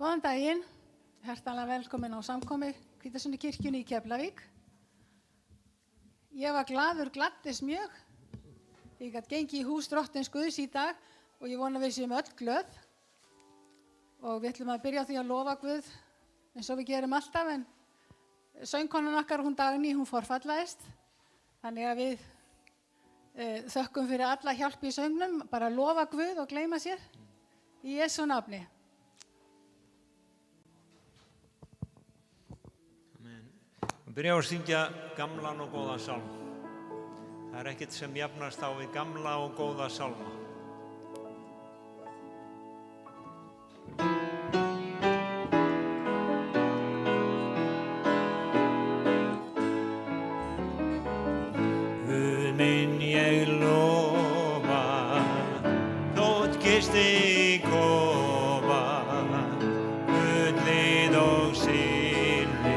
Góðan daginn, hjartanlega velkomin á samkomu Hvítasunnu-kirkjunni í Keflavík. Ég var gladdist mjög. Ég gat gengið í hús Drottins Guðs í dag og ég vona við séum öll glöð. Og við ætlum að byrja á því að lofa Guð eins og við gerum alltaf, en söngkonan okkar, hún Dagný, hún forfallaðist. Þannig að við þökkum fyrir alla hjálp í söngnum, bara lofa Guð og gleyma sér í Jesú nafni. Byrja á að syngja gamlan og góðan sálma. Það ekkert sem jafnast á við gamla og góða sálma. Guð minn ég lofa, þótt gisti kofa, gullið og silfri,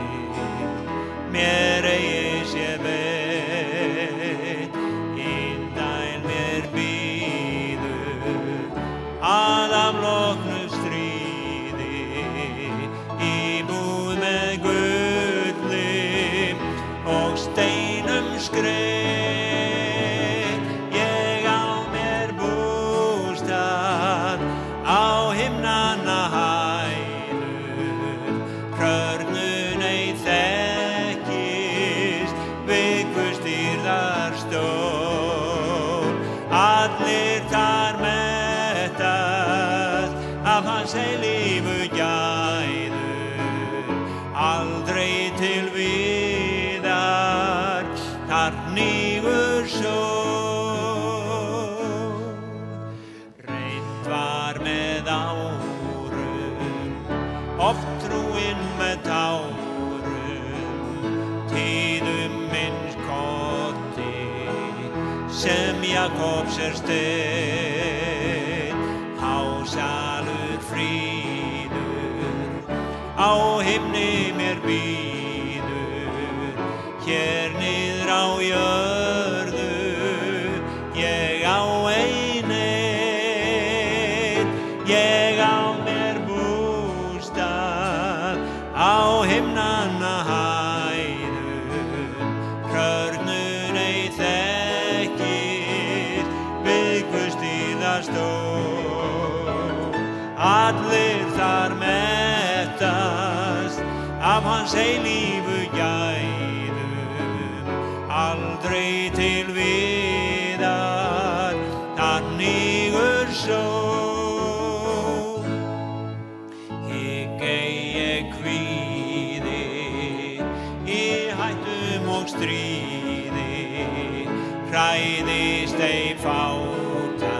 mér eigi sé veitt, indæl mér býður, að afloknu stríði, íbúð með gulli og steinum skreytt. Ég á mér bústað á himnanna hæðum, krörnun ei þekkist við Guðs dýrðar stól. Allir þar mettast af hans eilífu gæðum, aldrei til víðar þar hnígur sól. Reynt var með árum, oft trúin með tárum, tíðum minns kotti sem Jakobs steinn. Hásalur fríður á himni mér býður, hér niður á jörðu ég á ein einn. Ég á mér bústað á himnanna hæðum, krörnun ei þekkist við Guðs dýrðar stól. Allir þar mettast af hans eilífu gæðum, aldrei til víðar þar hnígur sól. Hygg ei ég kvíði í hættum og stríði, hræðist ei fátækt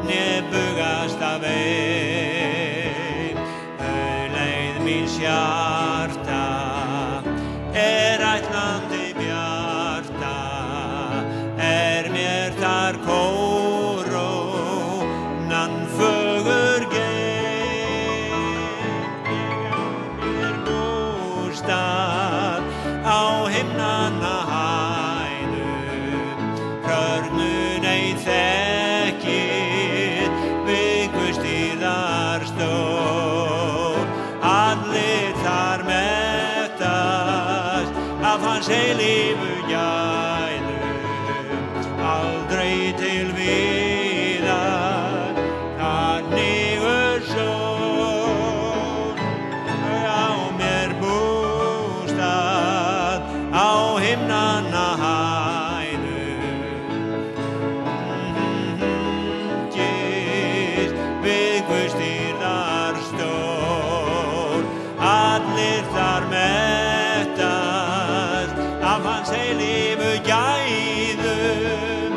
né bugast af ein. Auðleið míns hjarta ætlandi bjarta, mér þar kórónan fögur geim. Ég á mér bústað á himnanna hæðum, krörnun ei þekkist við Guðs dýrðar stól. Allir þar mettast af hans eilífu gæðum, aldrei til víðar þar hnígur sól. Á mér bústað á himnanna hæðum, gist við Guðs dýrðar stól. Allir þar mettast af hans eilífu gæðum,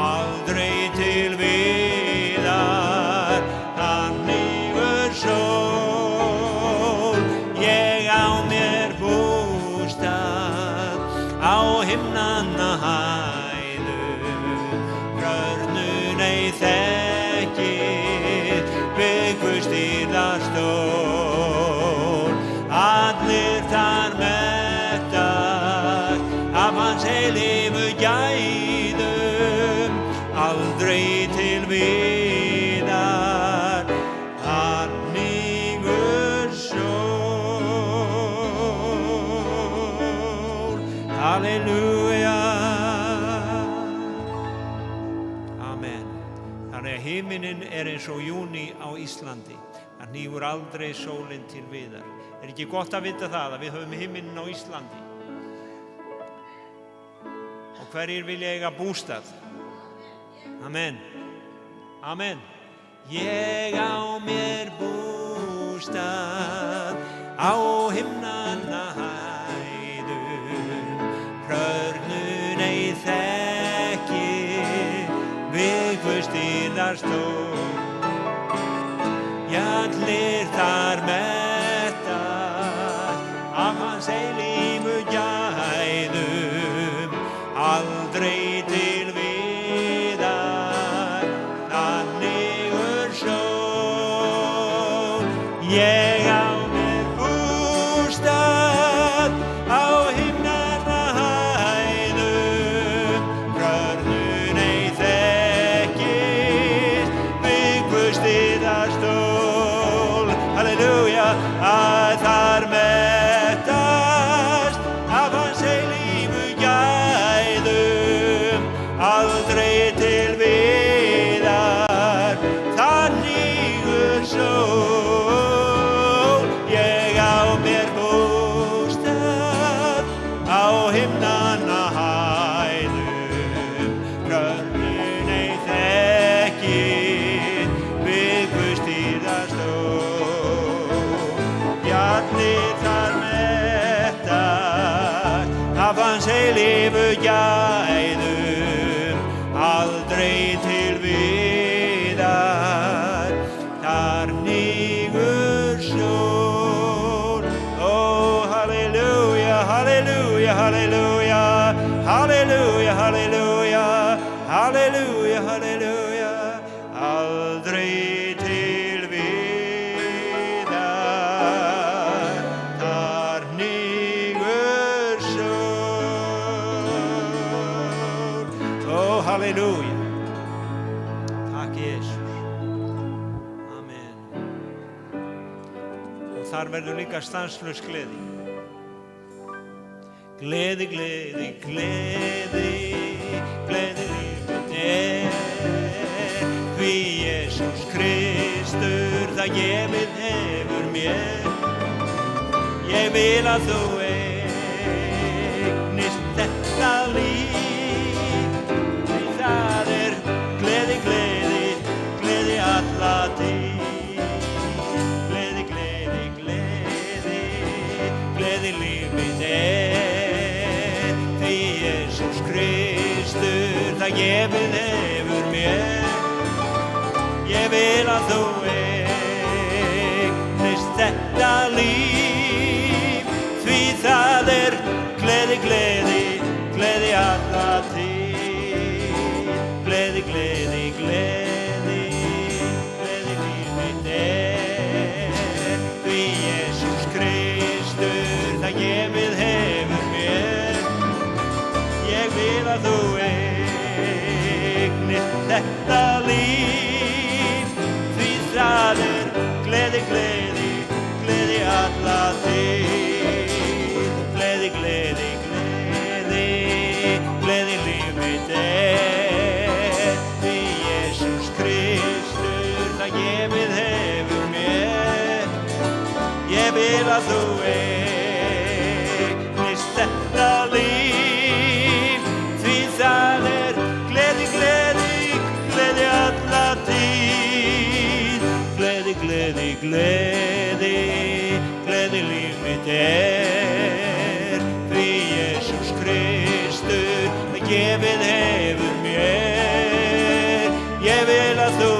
aldrei til víðar þar hnígur sól. Ég á mér bústað á himnanna hæðum, krörnun ei þekkist við Guðs dýrðar stól. Allir þar mettast af hans eilífu gæðum, aldrei til víðar þar hnígur himinin eins og júní á Íslandi. Það hnígur aldrei sólin til viðar. Ekki gott að vita það að við höfum himinin á Íslandi? Og hverjir vilja eiga bústað? Amen. Amen. Ég á mér bústað á himnanna hæðum, hrörnun ei þekki, Vigfúsdýrðar stór. Allir þar mettast af hans eilífu gæðum, aldrei til viðar, þannigur sól. Ég á mér bústað á himnanna hæðum, hrörnun ei þekkist, Vigfúsdýrðar stól. Halleluja, að þar mettast af hans eilífu gæðum, aldrei til viðar, þannigur sól. Ég á mér bústað á himnanna hæðum, hrörnun ei þekkist, Vigfúsdýrðar stól. Allir þar mettast af hans eilífu gæðum, aldrei til viðar, þar hnígur sól. Oh, halleluja, halleluja, halleluja, halleluja, halleluja, halleluja, halleluja, aldrei til viðar, þar hnígur sól. Oh, halleluja. Takk, Jesus. Amen. Og þar verður líka stanslaus gleði. Gleði, gleði, gleði, gleði lífið því Jesús Kristur það gefið hefur mér. Ég vil að þú eignist þetta líf, því það gleði, gleði, gleði alla tíð. Gleði, gleði, gleði, gleði lífið því Jesús Kristur það gefið hefur mér. Ég vil að þú eignist þetta líf, því það gleði, gleði, gleði alla tíð. Gleði, gleði, gleði, gleði lífið því Jesús Kristur það gefið hefur mér. Ég vil að þú eignist þetta líf, því það gleði, gleði, gleði alla tíð. Gleði, gleði, gleði, gleði lífið því Jesús Kristur það gefið hefur mér. Ég vil að þú eignist þetta líf, því það gleði, gleði, gleði alla tíð. Gleði, gleði, gleði, gleði lífið því Jesús Kristur það gefið hefur mér. Ég vil að þú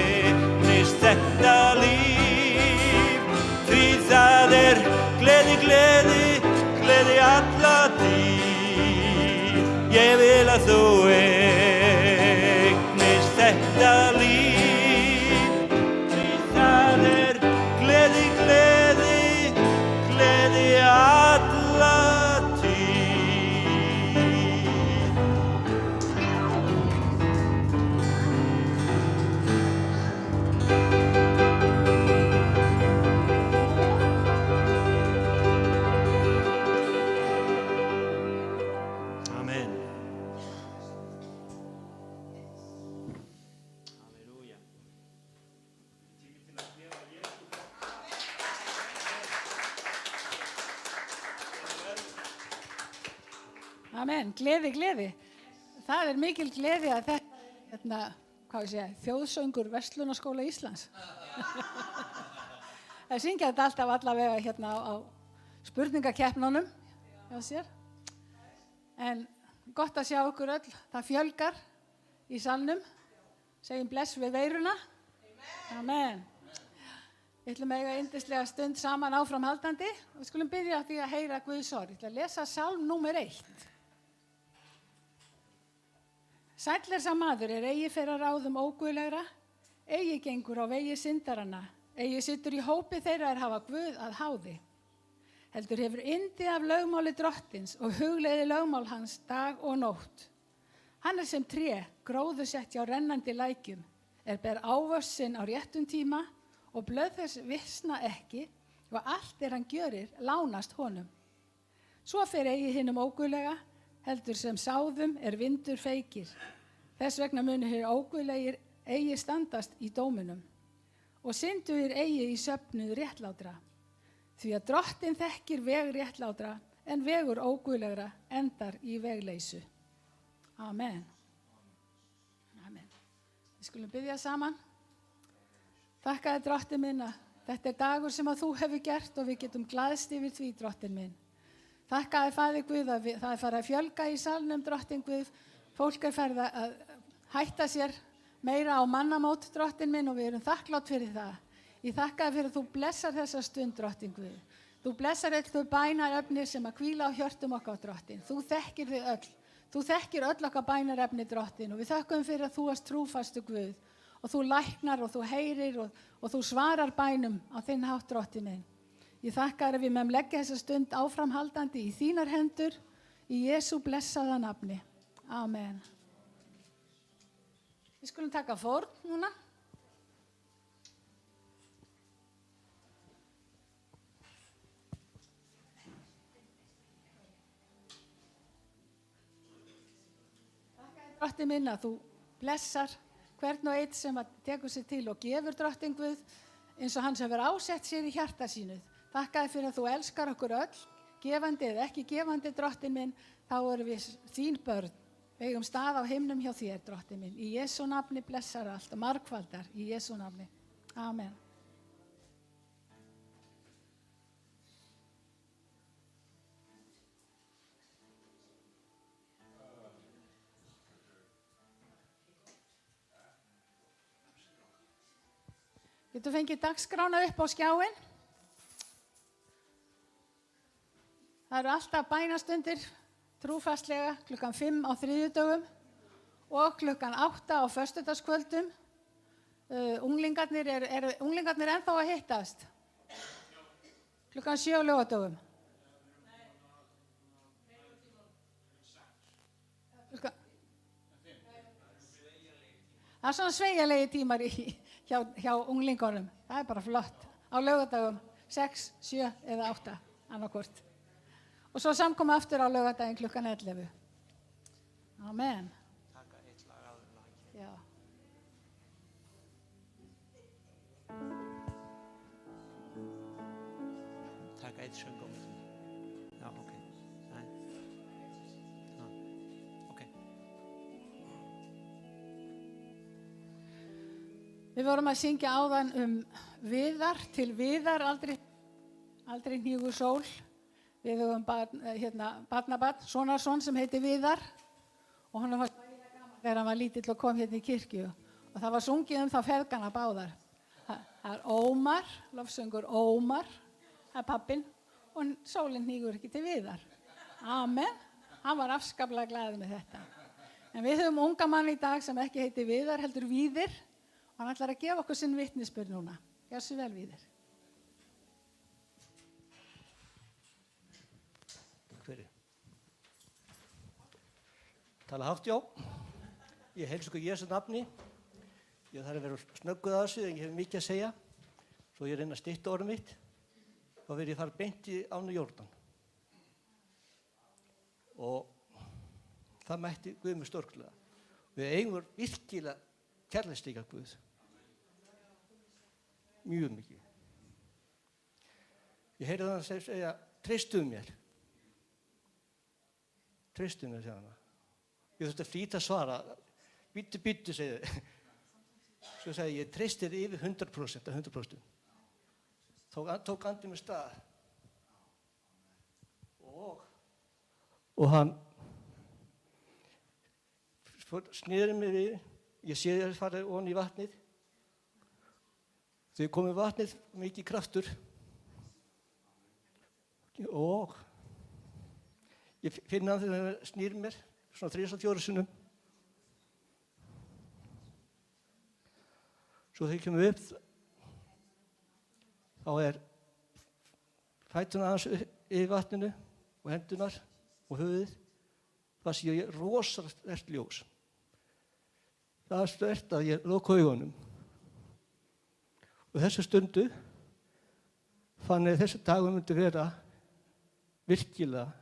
eignist þetta líf, því það gleði, gleði, gleði alla tíð. Ég vil að þú eignist þetta líf, því það gleði, gleði, gleði alla tíð. Amen. Amen, gleði. Það er mikil gleði að þetta, þjóðsöngur Verslunarskóla Íslands. Það syngja þetta alltaf allavega hérna á spurningakeppnunum hjá sér. En gott að sjá okkur öll, það fjölgar í salnum. Segjum bless við veiruna. Amen. Við ætlum að eiga yndislega stund saman áframhaldandi og við skulum byrja á því að heyra Guðs orð. Ég ætla að lesa salm númer 1. Sæll er sá maður eigi fer að ráðum óguðlegra, eigi gengur á vegi syndaranna, eigi situr í hópi þeirra hafa Guð að háði. Heldur hefur yndi af lögmáli drottins og hugleiði lögmál hans dag og nótt. Hann er sem tré, gróðursett hjá rennandi lækjum, ber ávöxt sinn á réttum tíma og blöð þess visna ekki og allt hann gjörir lánast honum. Svo fer eigi hinum óguðlega, heldur sem sáðum vindur feykir. Þess vegna munu hér óguðlegir eigi standast í dóminum og syndugir eigi í söfnuð réttlátra. Því að drottin þekkir veg réttlátra en vegur óguðlegra endar í vegleysu. Amen. Amen. Við skulum biðja saman. Þakka þér, drottin minn, að þetta er dagur sem að þú hefur gert og við getum glaðst yfir því, drottin minn. Þakka þér, Faðir Guð, að það er farið að fjölga í salnum, drottin Guð. Fólk er farið að hætta sér meira á mannamót, drottin minn, og við erum þakklátt fyrir það. Ég þakka þér fyrir að þú blessar þessa stund, drottin Guð. Þú blessar öll þau bænarefni sem að hvíla á hjörtum okkar, drottin. Þú þekkir þau öll. Þú þekkir öll okkar bænarefni, drottin, og við þökkum fyrir að þú varst trúfastu Guð. Og þú læknar og þú heyrir og þú svarar bænum á þinn hátt, drottin minn. Ég þakka þér að við meðum leggja þessa stund áframhaldandi í þínar hendur, í Jesú blessaða nafni. Amen. Við skulum taka fórn núna. Þakka þér, drottin minn, að þú blessar hvern og einn sem tekur sér til og gefur, drottin Guð, eins og hans hefur ásett sér í hjarta sínu. Þakka þér fyrir að þú elskar okkur öll, gefandi eða ekki gefandi, drottin minn, þá erum við þín börn. Við eigum stað á himnum hjá þér, drottin minn. Í Jesú nafni blessar allt og margfaldar í Jesú nafni. Amen. Getur fengið dagskrána upp á skjáinn. Það eru alltaf bænastundir trúfastlega klukkan 5 á þriðjudögum og klukkan 8 á föstudagskvöldum. Unglingarnir ennþá að hittast? Klukkan 7 á laugardögum. Það er svona sveigjanlegi tímar hjá unglingunum. Það er bara flott. Á laugardögum 6, 7 eða 8 annarkvort. Og svo samkoma aftur á laugardaginn klukkan 11. Amen. Taka eitt lag áður en lag. Já. Taka eitt söng á milli. Já, ok. Nei. Já, ok. Við vorum að syngja áðan Viðar til Viðar, aldrei hnígur sól. Við höfum barnabarn, sonarson sem heitir Viðar og hann var þegar hann var lítill og kom hérna í kirkju og það var sungið þá feðgana báðar. Það er Ómar, lofsöngur Ómar, það er pappinn og sólinn hnígur ekki til Viðar. Amen. Hann var afskaplega glaður með þetta. En við höfum unga mann í dag sem ekki heitir Viðar, heldur Víðir og hann ætlar að gefa okkur sinn vitnisburð núna. Gjör svo vel, Víðir. Hverju? Tala hátt, já. Ég heilsa ykkur í Jesú nafni. Ég þarf að vera snögguð að þessu en ég hef mikið að segja. Svo ég reyna að stytta orðið mitt. Þá verð ég fara beint í ána Jórdan. Og það mætti Guð með stórklega. Við eigum virkilega kærleiksríka Guð. Mjög mikið. Ég heyrði það að segja, treystuðu mér. treystu mér, segja hana. Ég þurfti að flýta að svara. Bíddu, segði þau. Svo sagði ég treysti þér yfir 100%, 100%. Tók andinn með stað. Og hann sneri mig við. Ég sé þér farið ofan í vatnið. Þegar komið vatnið, mikið kraftur. Og ég finna hann þegar hann snýr mér, svona 3-4 sinnum. Svo þegar ég kemur upp, þá fæturna hans yfir vatninu og hendunar og höfuðið. Það sé ég rosalegt ljós. Það sterkt að ég loka augunum. Og þessu stundu fann ég þessi dagur myndi vera virkilega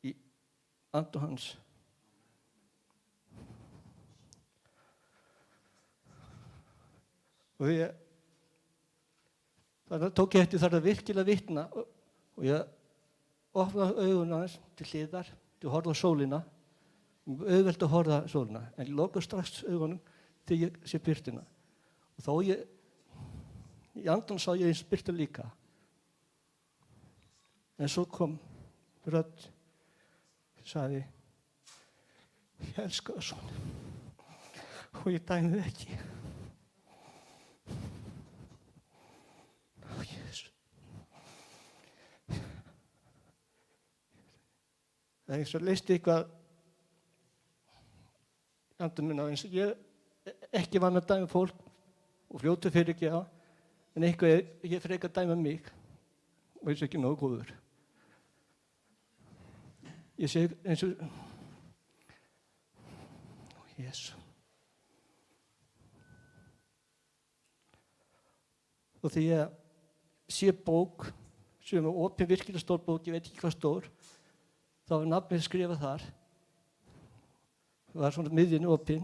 í andu hans. Og þannig tók ég eftir þar að virkilega vitna og ég opnaði augun hans til hliðar, til að horfa á sólina. Auðvelt að horfa á sólina, en ég lokaði strax augunum þegar ég sé birtuna. Og þó í andan sá ég eins birtu líka. En svo kom rödd, sagði, ég elska það svona og ég dæmi þig ekki. Ó, Jésu. Það eins og leysti eitthvað andan minn á eins og ég ekki vann að dæma fólk og fljótu fyrir ekki á, en eitthvað ég fyrir ekki að dæma mig og eins og ekki nógu góður. Ég segi eins og, ó Jésu. Og því ég sé bók, sem opin virkilega stór bók, ég veit ekki hvað stór, þá var nafnið skrifað þar. Það var svona miðjunni opin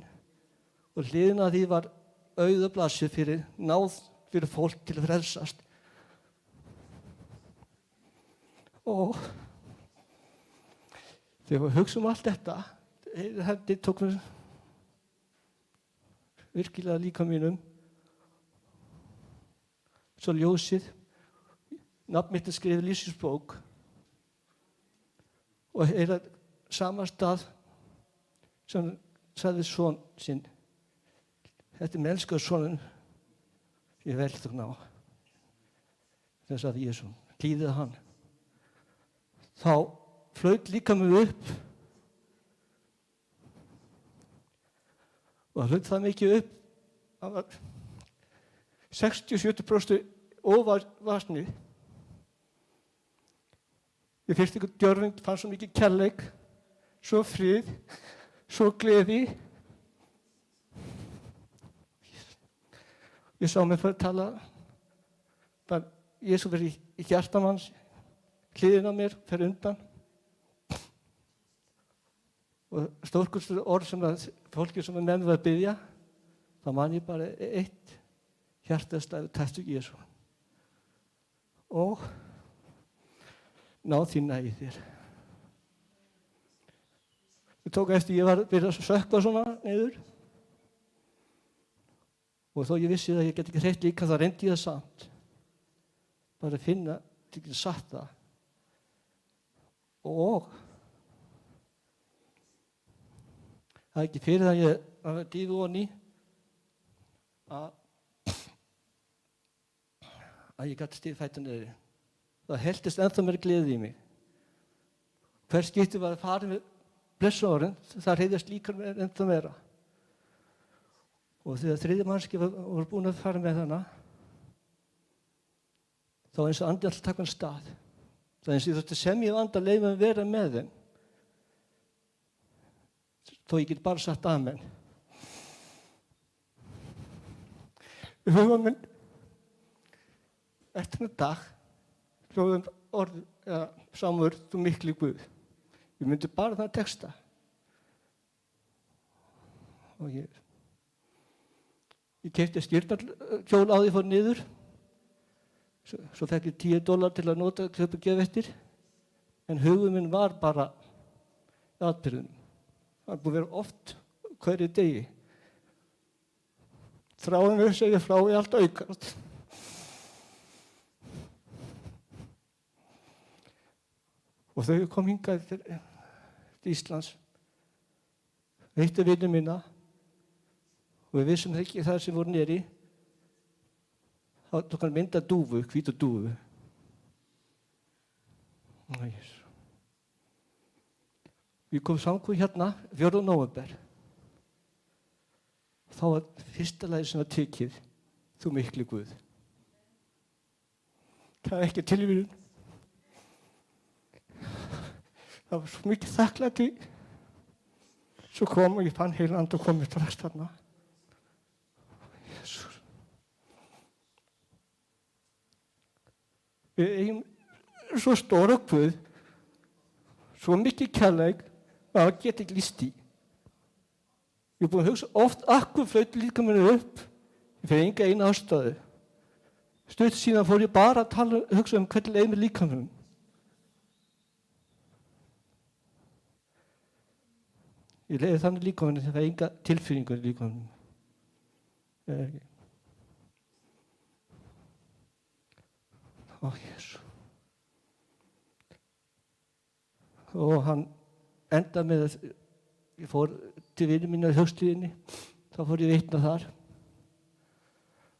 og hliðin að því var auðablasið fyrir náð fyrir fólk til að frelsast. Og þegar við hugsaum allt þetta, hendi tók mér virkilega líka mínum, svo ljósið, nafn mitt skrifið lífsins-bók og sama stað sem sagði son sinn, þetta með elskaður soninn, ég vel þú ná, þess að Jésu, hlýðið hann. Þá flaut líka mig upp og það flaut það mikið upp, það var 60-70% óvarsni. Ég fyrst ykkur djörfing, fann svo mikið kærleik, svo frið, svo gleði. Ég sá mig fyrir að tala, bara Jésu verið í hjartamanns, hliðin á mér, fyrir undan. Og stórkustu orð sem fólki sem með mér var að biðja, þá man ég bara eitt hjartastæðu, taktu Jésu. Og ná þína í þér. Ég tók eftir, ég var að byrja að sökkva svona niður. Og þó ég vissi að ég get ekki hreitt líka, þá reyndi ég það samt. Bara að finna, ég get satt það. Og það er ekki fyrir það ég var dýfu og ný að ég gæti stíð fætuna niður. Það heldist ennþá meira gleði í mig. Hver skipti var að fara með blessuárin, það hreyðist líka ennþá meira. Og þegar þriðja mannski voru búin að fara með hana, þá eins og andi alltaf taka hann stað. Það eins og ég þurfti semja af anda að leyfa að vera með þeim. Þó ég get bara sagt amen. Huga minn, eftir þennan dag, hljóðum orð, eða samur, þú mikli Guð. Ég myndi bara það texta. Og ég keypti skírnarkjól á því fór niður. Svo fekk ég $10 til að nota köpa gef eftir. En hugum minn var bara atbyrðunum. Það er búið að vera oft hverju degi. Þráin við segja frá í allt aukast. Og þau kom hingað til Íslands, veitti vinnu mína og við vissum ekki það sem voru neri. Þá tók hann mynda dúfu, hvítu dúfu. Við komum samkomu hérna 4. nóvember. Þá var fyrsta lagi sem var tekið, þú mikli Guð. Það er ekki tilviljun. Það var svo mikið þakklæti. Svo kom og ég fann heilan anda og kom mér strax þarna. Jesús. Við eigum svo stóra Guð, svo mikið kærleik að það geti ekki lýst í. Ég er búin að hugsa oft akkur flauti líkamannum upp fyrir enga eina ástæðu. Stutt síðan fór ég bara að hugsa hvernig leið með líkamannum. Ég leiði þannig líkamannum þegar það er enga tilfinningur í líkamannum. Ó, Jesú. Og hann enda með að ég fór til vinnu mínu á Þjóðstíðinni, þá fór ég vitna þar.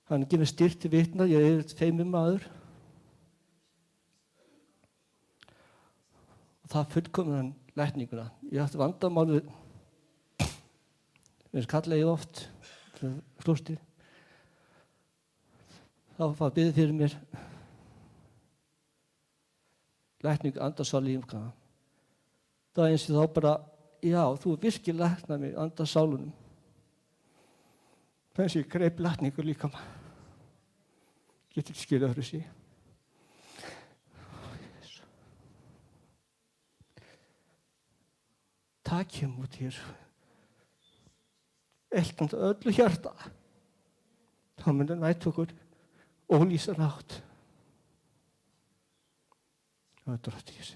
Hann gefur styrk til vitna, ég er feimur maður. Og það fullkomið hann lækninguna. Ég átti vandamálið, eins kallaði ég oft, Þjóðstíð. Þá var beðið fyrir mér lækning andasáli í umkvæða. Það er eins og þá bara, já, þú virkilega læknað mig andasálunum. Það er eins og ég greip lækningur líka maður. Get ekki skilja öðru sig. Takjum út hér. Eltandi öllu hjarta. Þá myndi nætt okkur ólýsa nátt. Það er drottið.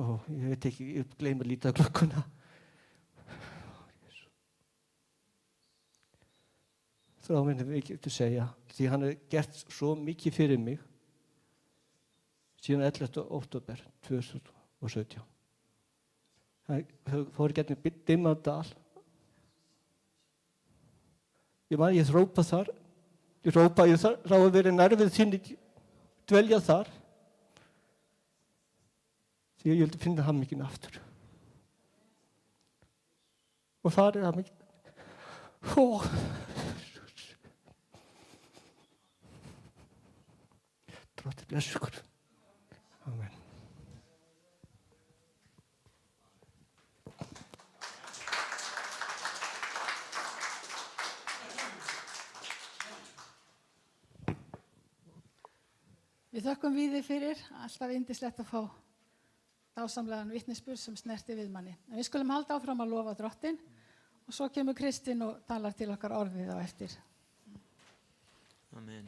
Og ég veit ekki, ég gleymi að líta á klukkuna. Þrá minni við ekki að segja, því hann hefur gert svo mikið fyrir mig síðan 11. október 2017. Það fór í gegnum Dimmardal. Ég hrópa þar. Ég hrópa þar, þá að vera nærvið þín dvelja þar. Því ég vildi finna hamminginn aftur. Og þar er hamminginn. Drottið blessi ykkur. Amen. Við þökkum Víði fyrir, alltaf yndislegt að fá dásamlegan vitnisburð sem snerti við manni. En við skulum halda áfram að lofa Drottinn og svo kemur Kristinn og talar til okkar orðið á eftir. Amen.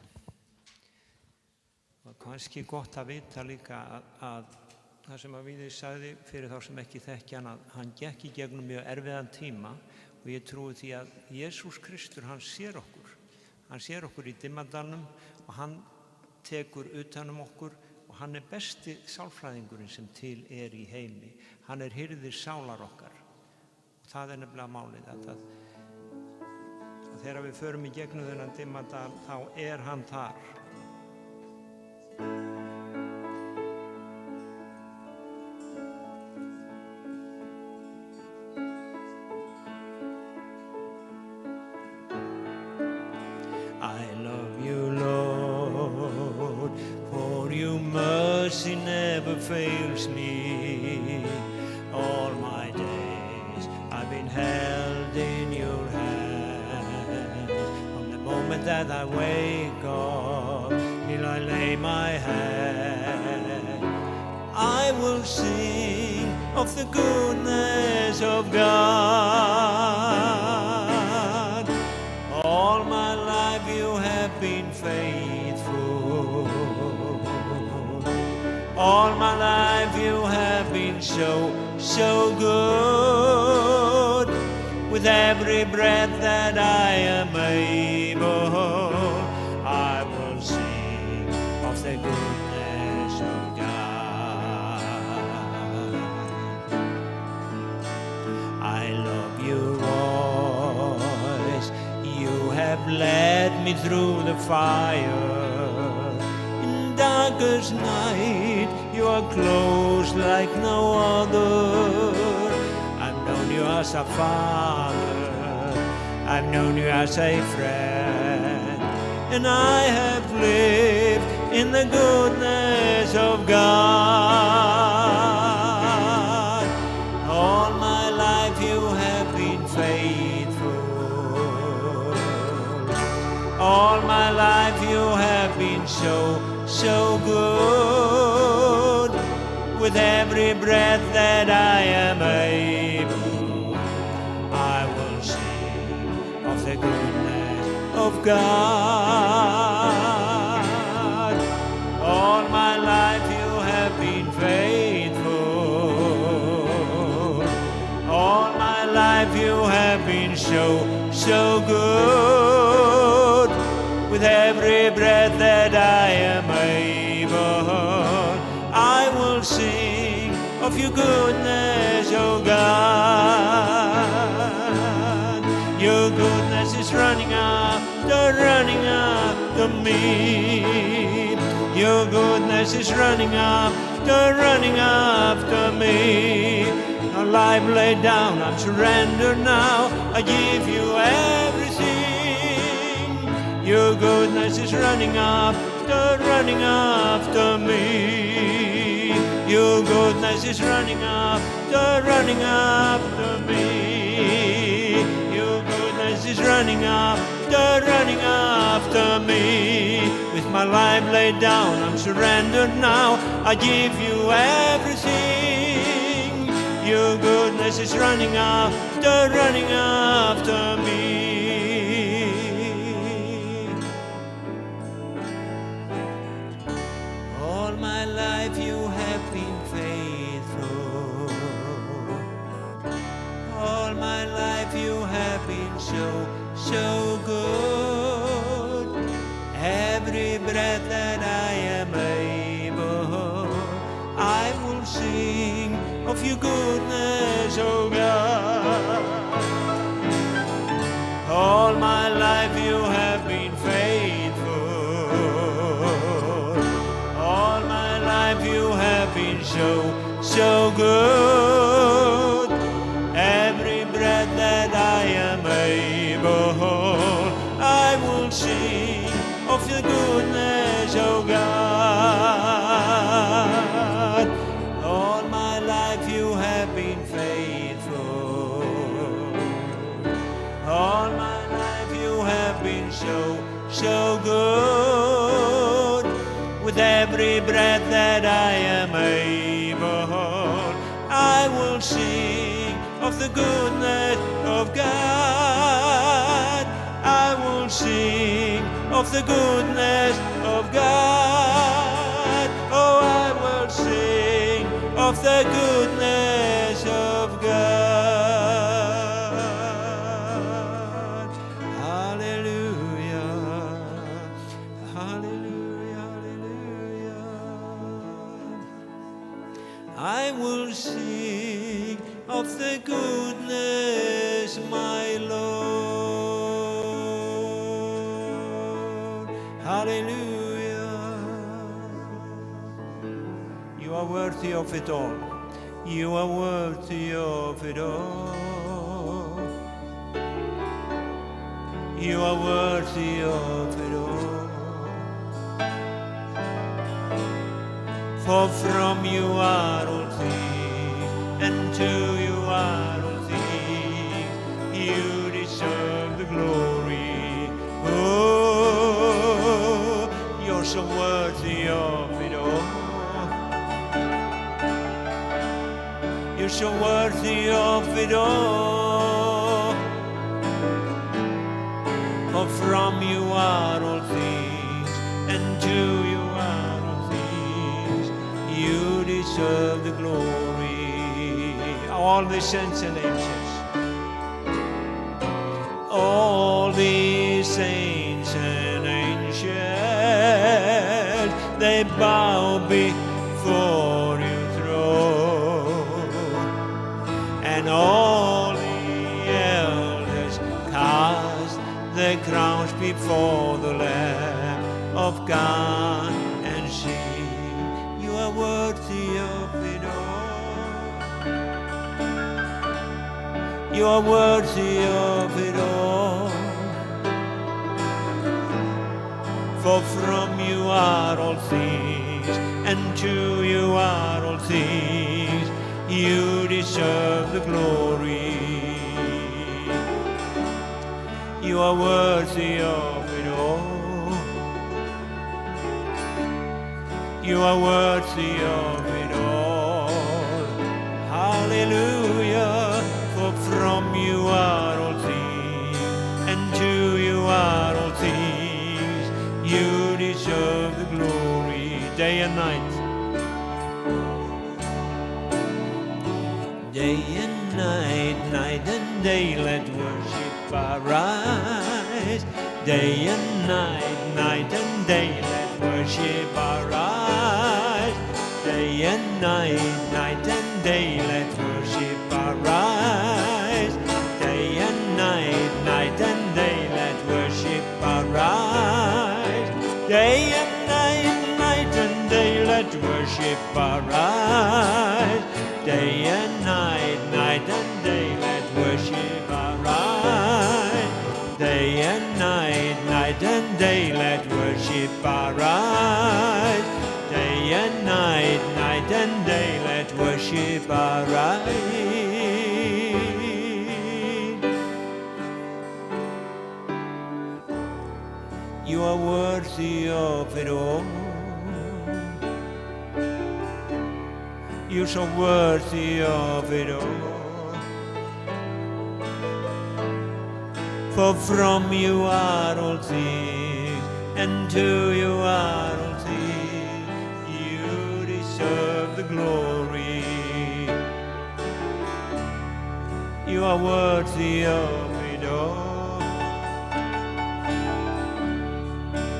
Og kannski gott að vita líka að það sem að Víðir sagði fyrir þá sem ekki þekkja hann, að hann gekk í gegnum mjög erfiðan tíma og ég trúi því að Jesús Kristur, hann sér okkur. Hann sér okkur í Dimmardalnum og hann tekur utan okkur. Og hann er besti sálfræðingurinn sem til er í heimi. Hann er hirðir sálar okkar. Og það er nefnilega málið að þegar við förum í gegnum þennan Dimmardal, þá er hann þar. Mercy never fails me. All my days I've been held in your hand. From the moment that I wake up till I lay my head, I will sing of the goodness of God. All my life you have been faithful. All my life you have been so so good. With every breath that I am able, I will sing of the goodness of God. I love your voice. You have led me through the fire. In darkest night, you are close like no other. I've known you as a father, I've known you as a friend, and I have lived in the goodness of God. All my life you have been faithful. All my life you have been so good. With every breath that I am able, I will sing of the goodness of God. All my life you have been faithful. All my life you have been so good. With every breath that I am able, I will sing of your goodness, oh God. Your goodness is running after me. Your goodness is running after me. My life laid down, I'm surrendered now. I give you everything. Your goodness is running after me. Your goodness is running after me. Your goodness is running after me. With my life laid down, I'm surrendered now. I give you everything. Your goodness is running after me. All my life you have been faithful. All my life you have been so good. Every breath that I am able, I will sing of your goodness, oh God. All my life you have been faithful. All my life you have been so good. Every breath that I am able, I will sing of your goodness, oh God. All my life you have been faithful. All my life you have been so good. With every breath that I am able, I will sing of the goodness of God. I will sing of the goodness of God. Oh, I will sing of the goodness of God. Hallelujah. Hallelujah. Hallelujah. I will sing of the goodness, my Lord. Hallelujah. You are worthy of it all. You are worthy of it all. You are worthy of it all. For from you are all things, and to you are all things. You deserve the glory. Oh, you're so worthy of it all. You're so worthy of it all. For from you are all things, and to you are all things. You deserve the glory. all the saints and angels. All the saints and angels, they bow before your throne, and all the elders cast their crowns before the Lamb of God and sing, you are worthy of it all. You are worthy of it all. For from you are all things, and to you are all things. You deserve the glory. You are worthy of it all. You are worthy of it all. Hallelujah. For from you are all things, and to you are all things. You deserve the glory. Day and night. Day and night, night and day, let worship arise. Day and night, night and day, let worship arise. Day and night, night and day, let worship arise. Day and night, night and day, let worship arise. Day and night, night and day, let worship arise. Day and night, night and day, let worship arise. Day and night, night and day, let worship arise. Day and night, night and day, let worship arise. You are worthy of it all. You're so worthy of it all. For from you are all things, and to you are all things. You deserve the glory. You are worthy of it all.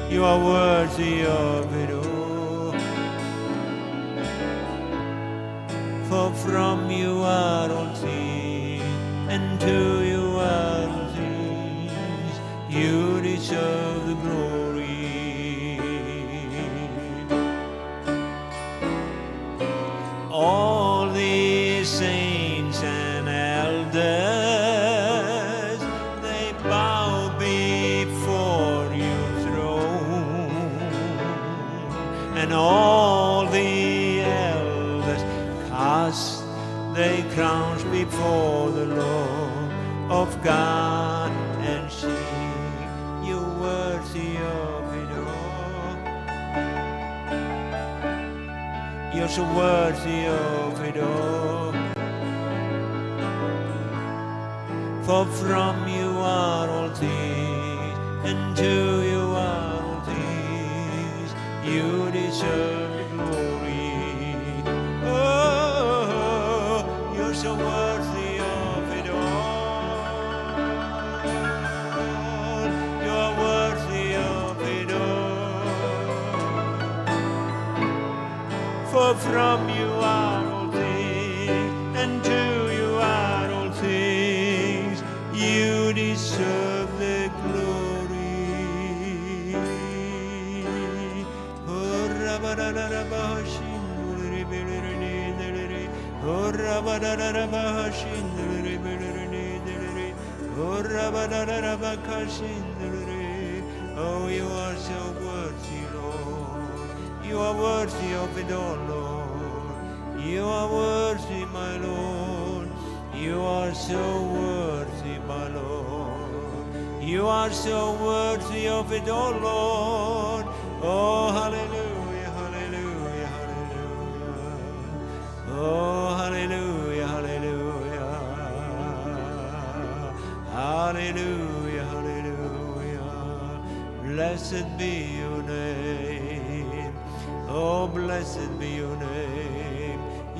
You are worthy of it all. For from you are all things, and to you are all things. You deserve the glory. All the saints and elders, they bow before your throne, and all the elders cast their crowns before the Lord of God and sing, you're worthy of it all. You're so worthy of it all. For from you are all things, and to you are all things. You deserve the glory. Oh, you're so worthy of it all. You're worthy of it all. For from you are all things, and to you are all things. You deserve the glory. Oh, oh, you are so worthy, Lord. You are worthy of it all, Lord. You are worthy, my Lord. You are so worthy, my Lord. You are so worthy of it all, Lord. Oh, hallelujah, hallelujah, hallelujah. Oh, hallelujah, hallelujah. Hallelujah, hallelujah. Blessed be your name. Oh, blessed be your name.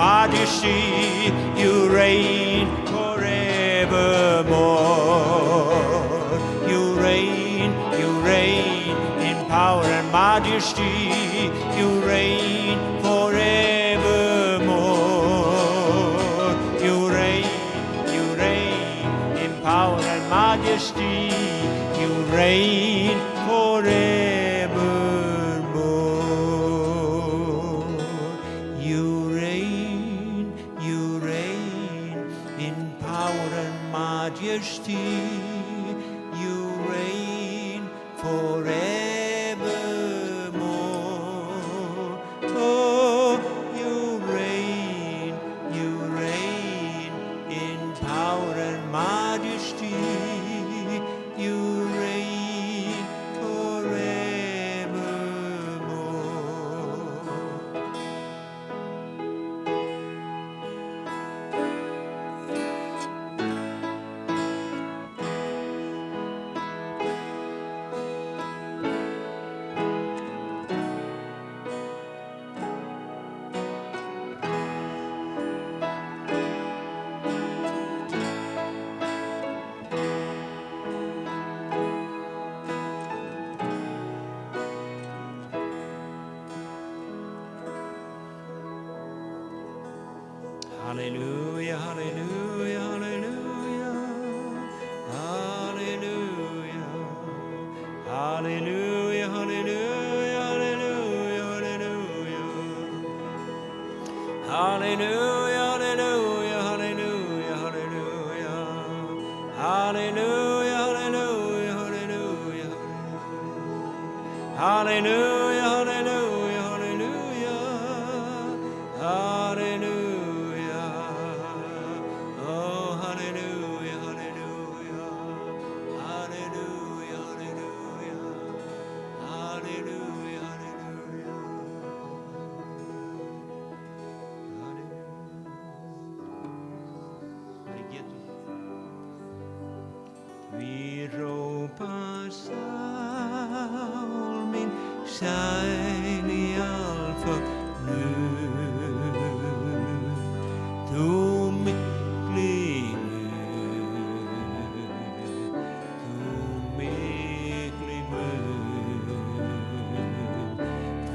majesty, you reign forevermore. You reign in power and majesty, you reign forevermore. You reign in power and majesty, you reign forevermore. You reign in power and majesty, you reign forevermore. Oh, you reign in power and majesty, you reign forevermore. Hallelujah, hallelujah, hallelujah, hallelujah, hallelujah, hallelujah, hallelujah, hallelujah, hallelujah, hallelujah, hallelujah, hallelujah, hallelujah, hallelujah, hallelujah, hallelujah, hallelujah, hallelujah, hallelujah. Oh, hallelujah, hallelujah, hallelujah, hallelujah, hallelujah, hallelujah. Vi ropar psalmin säl i all förnuft. Du miklig Gud,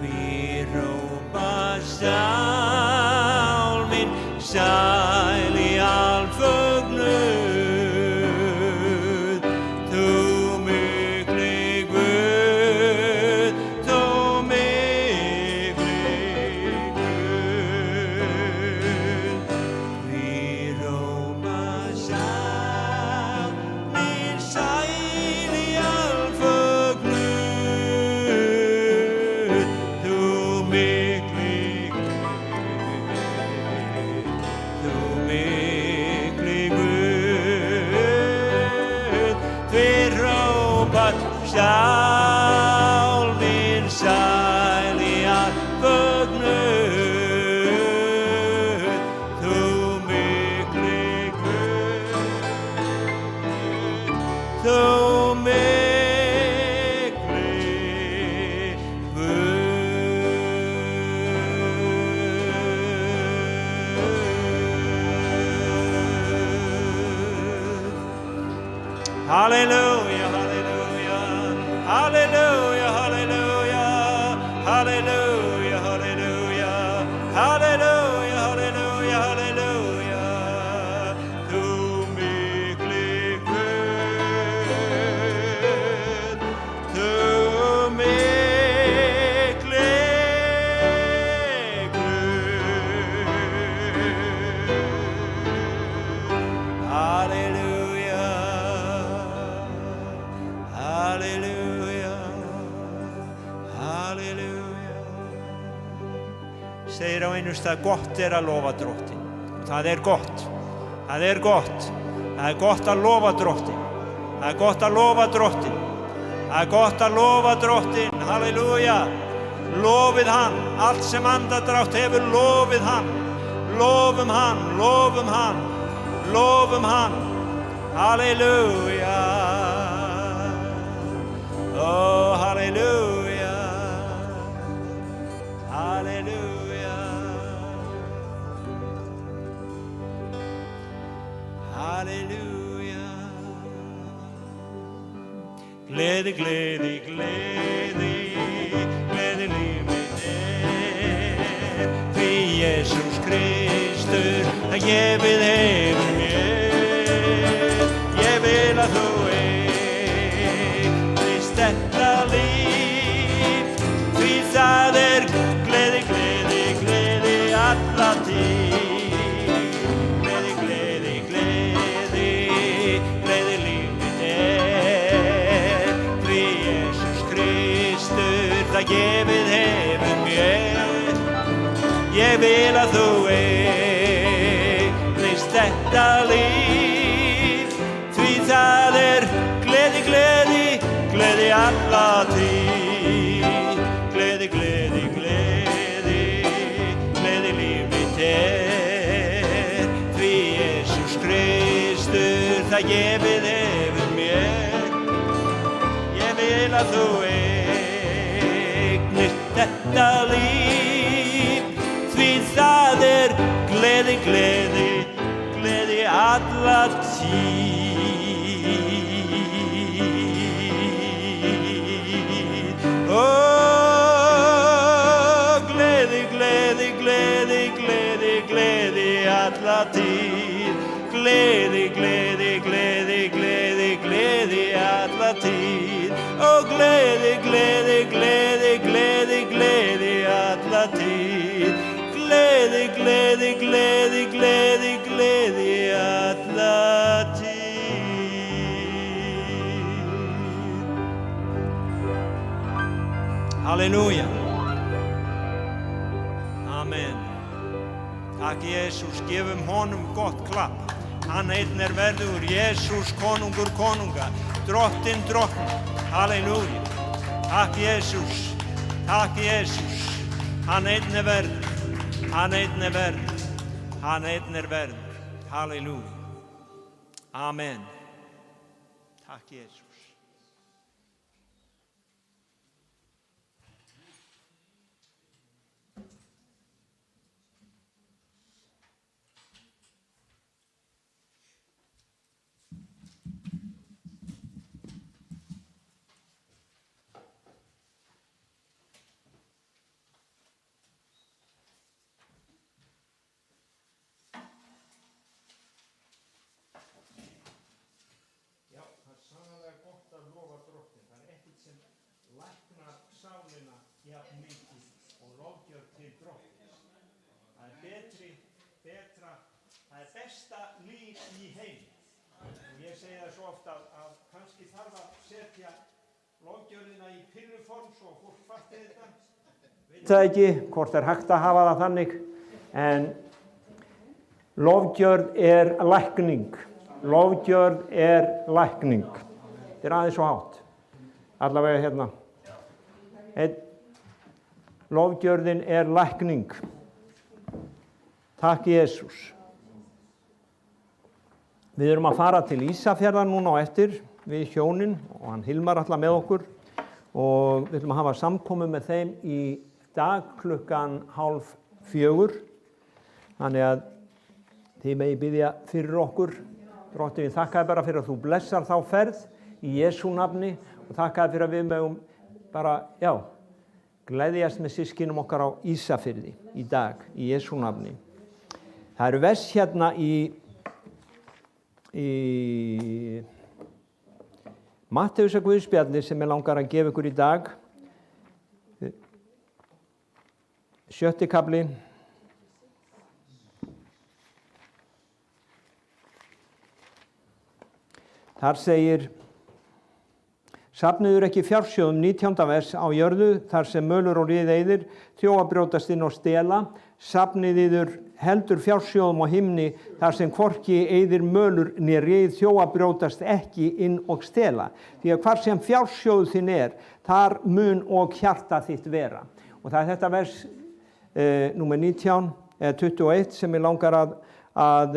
vi ropar psalmin säl i all förnuft. Du miklig Gud, du miklig Gud. Vi ropar psalmin säl i all förnuft. Du miklig Gud, du miklig Gud. Vi ropar psalmin säl i all förnuft. Du miklig Gud, du miklig Gud. Hallelujah, hallelujah, hallelujah, hallelujah, hallelujah, hallelujah, hallelujah, hallelujah, hallelujah. Du miklig Gud, du miklig Gud. Hallelujah, hallelujah, hallelujah. Segir á einu stað, gott að lofa Drottin. Það gott, það gott, það gott að lofa Drottin. Það gott að lofa Drottin. Það gott að lofa Drottin, halleluja. Lofið hann, allt sem andadrátt hefur, lofið hann. Lofum hann, lofum hann, lofum hann, halleluja. Oh, halleluja, halleluja. Halleluja. Gleði, gleði, gleði, gleði líf mitt því Jesús Kristur það gefið hefur mér. Ég vil að þú eignist þetta líf, því það gleði, gleði, gleði alla tíð. Gleði, gleði, gleði, gleði líf mitt því Jesús Kristur það gefið hefur mér. Ég vil að þú eignist þetta líf, því það gleði, gleði, gleði alla tíð. Gleði, gleði, gleði, gleði líf mitt því Jesús Kristur það gefið hefur mér. Ég vil að þú eignist þetta líf, því það gleði, gleði, gleði alla tíð. Gleði, gleði, gleði, gleði, gleði alla tíð. Gleði, gleði, gleði, gleði, gleði alla tíð. Gleði, gleði, gleði, gleði, gleði alla tíð. Gleði, gleði, gleði, gleði, gleði alla tíð. Halleluja. Amen. Takk Jesús, gefum honum gott klapp. Hann einn verður, Jesús konungur konunga, drottinn drottna. Halleluja. Takk Jesús, takk Jesús. Hann einn verður, hann einn verður, hann einn verður. Halleluja. Amen. Takk Jesús. Besta líf í heim. Og ég segi það svo oft að kannski þarf að setja lofgjörðina í pilluform svo fólk fatti þetta. Veit það ekki hvort hægt að hafa það þannig, en lofgjörð lækning. Lofgjörð lækning. Þetta aðeins svo hátt. Allavega hérna. Lofgjörðin lækning. Takk Jesús. Við erum að fara til Ísafjarðar núna á eftir, við hjónin, og hann Hilmar ætla með okkur, og við ætlum að hafa samkomu með þeim í dag 3:30. Þannig að þið megi biðja fyrir okkur. Drottinn, ég þakka þér bara fyrir að þú blessar þá ferð í Jesú nafni, og þakka þér fyrir að við megum bara, gleðjast með systkinum okkar á Ísafirði í dag, í Jesú nafni. Það eru vers hérna í Mattheusar Guðspjalli sem ég langar að gefa ykkur í dag. 7. kafli. Þar segir: Safniður ekki fjársjóðum, 19. vers, á jörðu, þar sem mölur og ryð eyðir, þjófar brjótast inn og stela. Safniður heldur fjársjóðum á himni, þar sem hvorki eyðir mölur né ryð, þjófar brjótast ekki inn og stela. Því að hvar sem fjársjóð þinn þar mun og hjarta þitt vera. Og það þetta vers númer 19, 21 sem ég langar að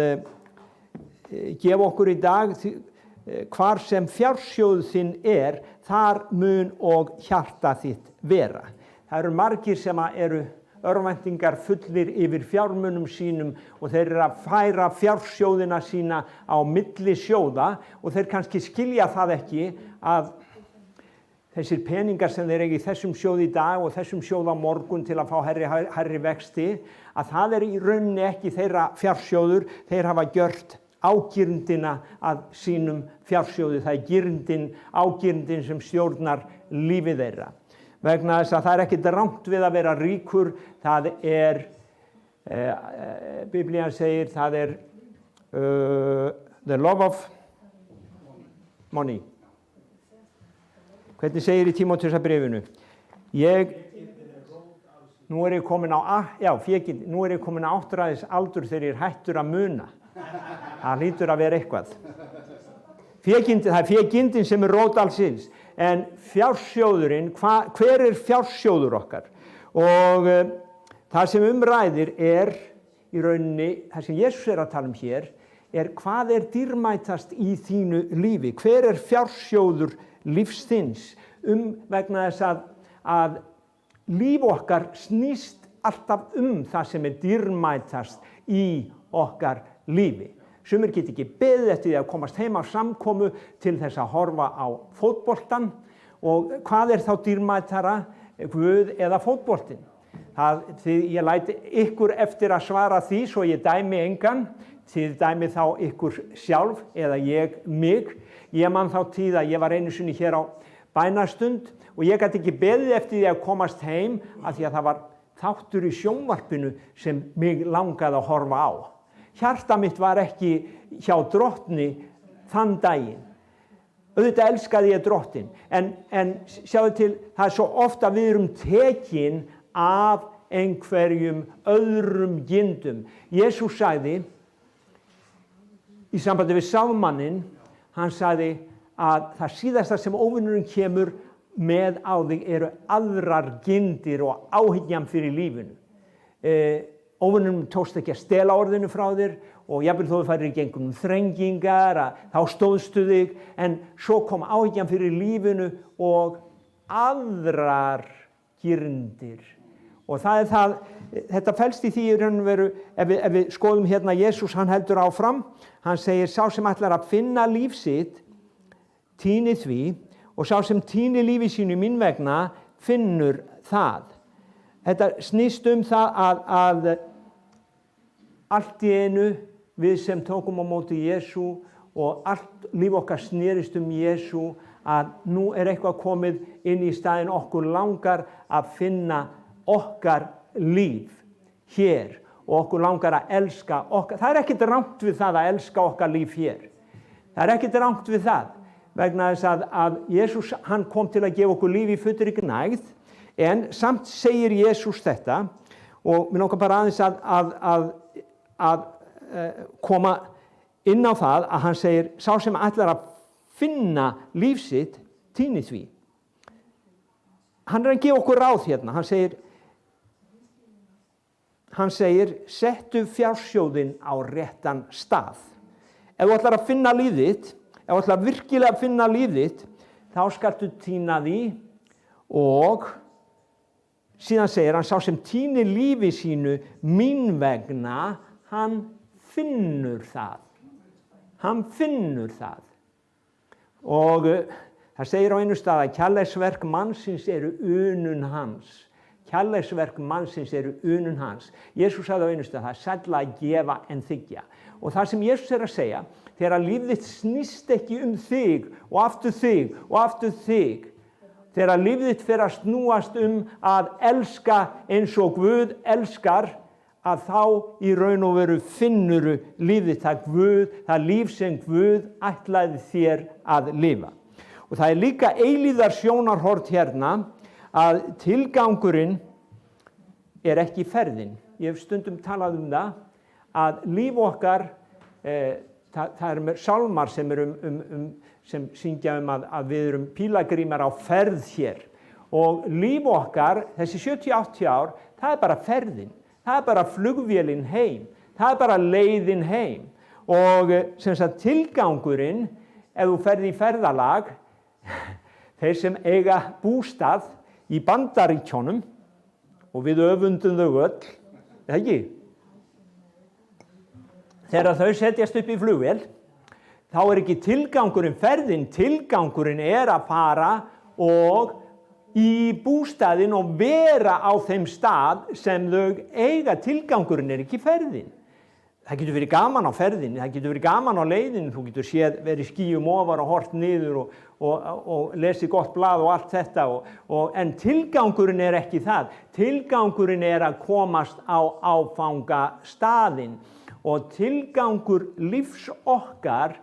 gefa okkur í dag. Hvar sem fjársjóð þinn þar mun og hjarta þitt vera. Það eru margir sem eru örvæntingar fullir yfir fjármunum sínum og þeir eru að færa fjársjóðina sína á milli sjóða og þeir kannski skilja það ekki að þessir peningar sem þeir eiga í þessum sjóði í dag og þessum sjóð á morgun til að fá hærri vexti, að það í rauninni ekki þeirra fjársjóður, þeir hafa gjört ágirndina að sínum fjársjóði, það ágirndin sem stjórnar lífið þeirra. Vegna þess að það ekkert rangt við að vera ríkur, það Biblían segir, það the love of money. Hvernig segir í Tímóteusarbréfinu? Nú er ég komin á áttræðis aldur þegar ég hættur að muna. Það hlýtur að vera eitthvað. Það fégindin sem rót alls ills. En fjársjóðurinn, hver fjársjóður okkar? Og það sem ræðir í rauninni, það sem Jesús að tala hér, hvað dýrmætast í þínu lífi? Hver fjársjóður lífs þins? Vegna þess að líf okkar snýst alltaf það sem dýrmætast í okkar lífi. Sumir geta ekki beðið eftir því að komast heim á samkomu til þess að horfa á fótboltann og hvað þá dýrmætara, Guð eða fótboltinn? Ég læt ykkur eftir að svara því svo ég dæmi engan, þið dæmi þá ykkur sjálf eða mig. Ég man þá tíð að ég var einu sinni hér á bænastund og ég gat ekki beðið eftir því að komast heim af því að það var þáttur í sjónvarpinu sem mig langaði að horfa á. Hjarta mitt var ekki hjá Drottni þann daginn. Auðvitað elskaði ég Drottin, en sjáðu til, það svo ofta við erum tekin af einhverjum öðrum gindum. Jesús sagði í sambandi við sálmanninn, hann sagði að það síðasta sem óvinurinn kemur með á þig eru aðrar gindir og áhyggjan fyrir lífinu. Óvinurinn tókst ekki að stela orðinu frá þér og jafnvel þó þú færir í gegnum þrengingar, þá stóðstu þig, en svo kom áhyggjan fyrir lífinu og aðrar girndir. Og þetta felst í því í raun og veru, ef við skoðum hérna Jesús, hann heldur áfram, hann segir, sá sem ætlar að finna líf sitt, týni því, og sá sem týni lífi sínu mín vegna, finnur það. Þetta snýst það að allt í einu við sem tókum á móti Jesú og allt líf okkar snerist Jesú, að nú eitthvað komið inn í staðinn, okkur langar að finna okkar líf hér og okkur langar að elska okkar. Það ekkert rangt við það að elska okkar líf hér. Það ekkert rangt við það, vegna þess að Jesús, hann kom til að gefa okkur líf í fullri gnægð, en samt segir Jesús þetta, og mér langar bara aðeins að koma inn á það að hann segir, sá sem ætlar að finna líf sitt, týni því. Hann að gefa okkur ráð hérna, hann segir, settu fjársjóðinn á réttan stað. Ef þú ætlar að finna líf þitt, ef þú ætlar virkilega að finna líf þitt, þá skaltu týna því og síðan segir hann, sá sem týnir lífi sínu mín vegna, hann finnur það. Hann finnur það. Og það segir á einu stað að kærleiksverk mannsins eru unun hans. Kærleiksverk mannsins eru unun hans. Jesús sagði á einu stað, það er sælla að gefa en þiggja. Og það sem Jesús að segja, þegar lífið þitt snýst ekki þig og aftur þig og aftur þig, þegar lífið þitt fer að snúast að elska eins og Guð elskar, að þá í raun og veru finnuru lífið það líf sem Guð ætlaði þér að lifa. Og það er líka eilíðar sjónarhort hérna að tilgangurinn er ekki ferðin. Ég hef stundum talað það að líf okkar, það eru sálmar sem sem syngja að við erum pílagrímar á ferð hér. Og líf okkar, þessi 70-80 ár, það er bara ferðin. Það er bara flugvélin heim. Það er bara leiðin heim. Og tilgangurinn, ef þú ferð í ferðalag, þeir sem eiga bústað í Bandaríkjunum og við öfundum þau öll, ekki? Þegar þau setjast upp í flugvél, þá ekki tilgangurinn ferðin, tilgangurinn að fara og í bústaðinn og vera á þeim stað sem þau eiga. Tilgangurinn ekki ferðin. Það getur verið gaman á ferðinni, það getur verið gaman á leiðinni, þú getur séð verið skýjum ofar og hort niður og lesið gott blað og allt þetta, en tilgangurinn ekki það. Tilgangurinn að komast á áfangastaðinn og tilgangur lífs okkar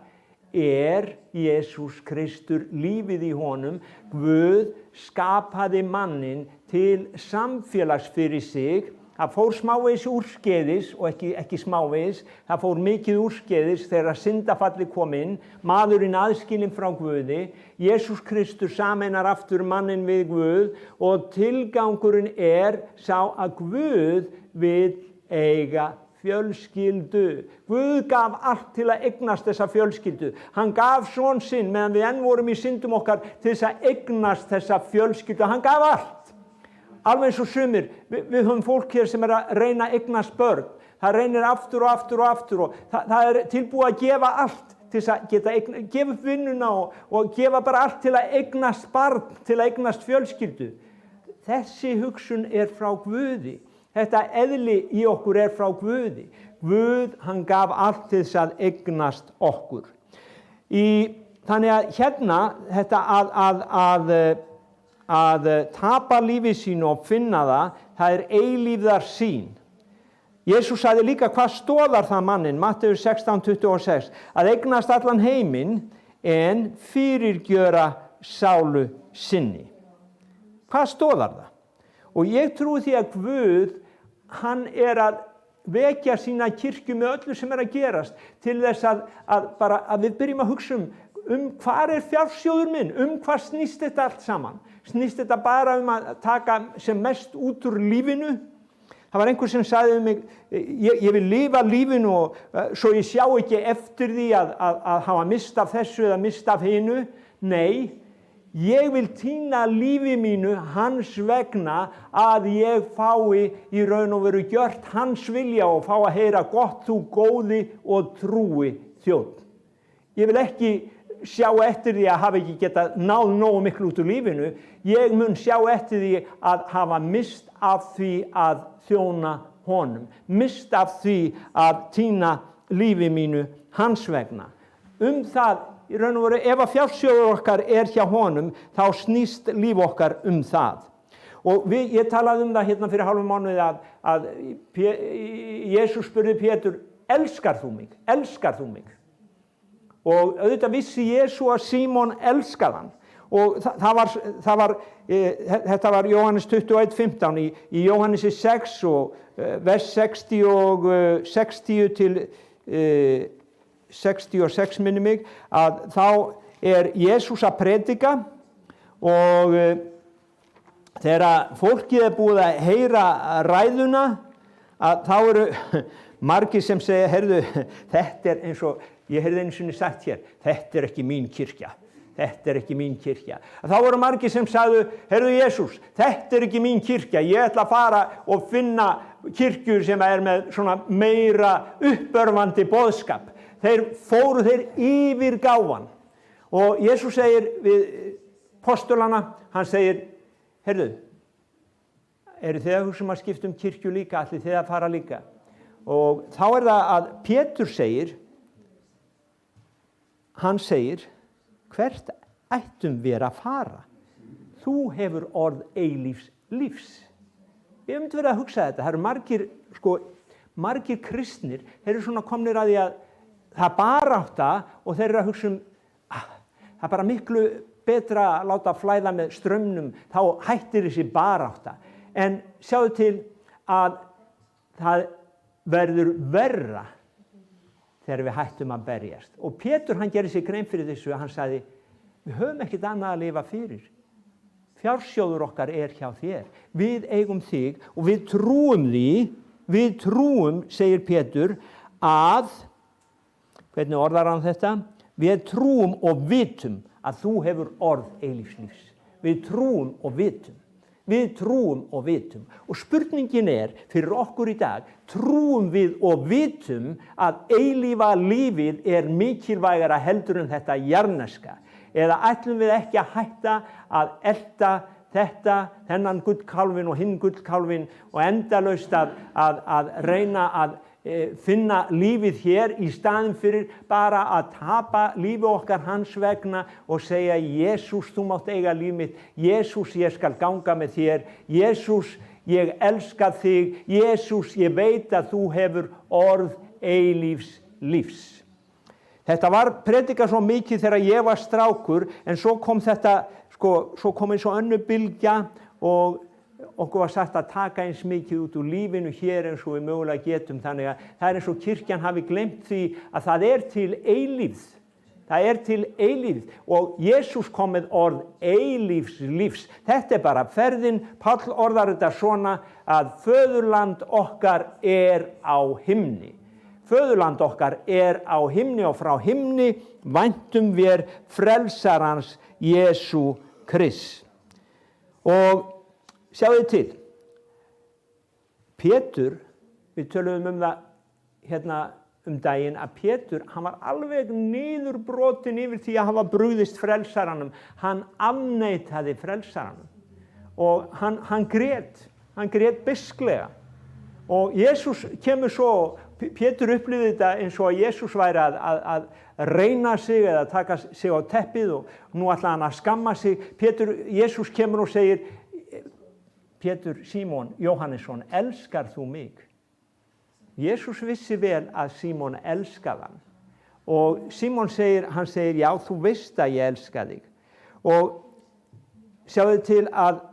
Jesús Kristur, lífið í honum. Guð skapaði mannin til samfélags fyrir sig. Það fór smávegis úrskeiðis og ekki smávegis, það fór mikið úrskeiðis þegar syndafallið kom inn, maðurinn aðskilinn frá Guði. Jesús Kristur sameinar aftur mannin við Guð og tilgangurinn sá að Guð vill eiga fjölskyldu. Guð gaf allt til að eignast þessa fjölskyldu. Hann gaf son sinn meðan við enn vorum í syndum okkar til þess að eignast þessa fjölskyldu. Hann gaf allt. Alveg eins og sumir, við höfum fólk hér sem að reyna að eignast börn. Það reynir aftur og aftur og aftur og það tilbúið að gefa allt til þess að geta gefa upp vinnuna og gefa bara allt til að eignast barn, til að eignast fjölskyldu. Þessi hugsun frá Guði. Þetta eðli í okkur frá Guði. Guð, hann gaf allt til þess að eignast okkur. Þannig að hérna, þetta að tapa lífi sínu og finna það eilífðar sýn. Jesús sagði líka hvað stoðar það mannin, Matteus 16:26, að eignast allan heiminn en fyrirgjöra sálu sinni. Hvað stoðar það? Og ég trúi því að Guð, hann að vekja sína kirkju með öllu sem að gerast til þess að við byrjum að hugsa hvar fjársjóður minn, hvað snýst þetta allt saman? Snýst þetta bara að taka sem mest út úr lífinu? Það var einhver sem sagði mig, ég vil lifa lífinu og svo ég sjá ekki eftir því að hafa mist af þessu eða mist af hinu. Nei, ég vil týna lífi mínu hans vegna að ég fái í raun og veru gjört hans vilja og fá að heyra gott þú góði og trúi þjónn. Ég vil ekki sjá eftir því að hafa ekki getað náð nógu miklu út úr lífinu. Ég mun sjá eftir því að hafa mist af því að þjóna honum. Mist af því að týna lífi mínu hans vegna. Það, í raun og veru, ef að fjársjóður okkar hjá honum, þá snýst líf okkar það. Og ég talaði það hérna fyrir hálfum mánuði að Jesús spurði Pétur, elskar þú mig? Elskar þú mig? Og auðvitað vissi Jesú að Símon elskaði hann. Og þetta var Jóhannes 21:15 í Jóhannesi 6 og vers 60 og 60 til 66 minni mig, að þá Jesús að predika og þegar fólkið búið að heyra ræðuna, að þá eru margir sem segja, heyrðu, þetta eins og ég heyrði einu sinni sagt hér, þetta ekki mín kirkja. Þetta ekki mín kirkja. Þá voru margir sem sagðu, heyrðu Jesús, þetta ekki mín kirkja. Ég ætla að fara og finna kirkjur sem með svona meira uppörvandi boðskap. Þeir yfir gáfan. Og Jesús segir við postulana, hann segir, heyrðu, eru þið að hugsa að skipta kirkju líka, ætlið þið að fara líka? Og þá það að Pétur segir, hann segir, hvert ættum við að fara? Þú hefur orð eilífs lífs. Ég myndi verið að hugsa þetta. Það eru margir kristnir, þeir eru svona komnir að því að það barátta og þeir eru að hugsa það bara miklu betra að láta flæða með straumnum, þá hættir þessi barátta. En sjáðu til að það verður verra þegar við hættum að berjast. Og Pétur, hann gerði sig grein fyrir þessu, hann sagði, við höfum ekkert annað að lifa fyrir. Fjársjóður okkar hjá þér. Við eigum þig og við trúum, segir Pétur, að, hvernig orðar hann þetta? Við trúum og vitum að þú hefur orð eilífs lífs. Við trúum og vitum. Við trúum og vitum. Og spurningin fyrir okkur í dag, trúum við og vitum að eilífa lífið mikilvægara heldur en þetta jarðneska? Eða ætlum við ekki að hætta að elta þennan gullkálfinn og hinn gullkálfinn og endalaust að reyna að finna lífið hér í staðinn fyrir bara að tapa lífi okkar hans vegna og segja Jesús, þú mátt eiga líf mitt, Jesús, ég skal ganga með þér, Jesús, ég elska þig, Jesús, ég veit að þú hefur orð eilífs lífs. Þetta var predikað svo mikið þegar ég var strákur, en svo kom svo kom eins og önnur bylgja og okkur var sagt að taka eins mikið út úr lífinu hér eins og við mögulega getum, þannig að það eins og kirkjan hafi gleymt því að það til eilífð. Það til eilífð og Jesús kom með orð eilífs lífs. Þetta bara ferðin, Páll orðar þetta svona að föðurland okkar á himni. Föðurland okkar á himni og frá himni væntum við frelsarans Jesú Krist. Og sjáðu til, Pétur, við töluðum það hérna daginn, að Pétur, hann var alveg niðurbrotinn yfir því að hafa brugðist frelsaranum. Hann afneitaði frelsaranum og hann grét bisklega. Og Jesús kemur svo, Pétur upplifði þetta eins og að Jesús væri að reyna sig eða taka sig á teppið og nú ætlaði hann að skamma sig. Jesús kemur og segir, Pétur, Símon Jóhannesson, elskar þú mig? Jesús vissi vel að Símon elskaði hann. Og Símon segir, já, þú veist að ég elska þig. Og sjáðu til að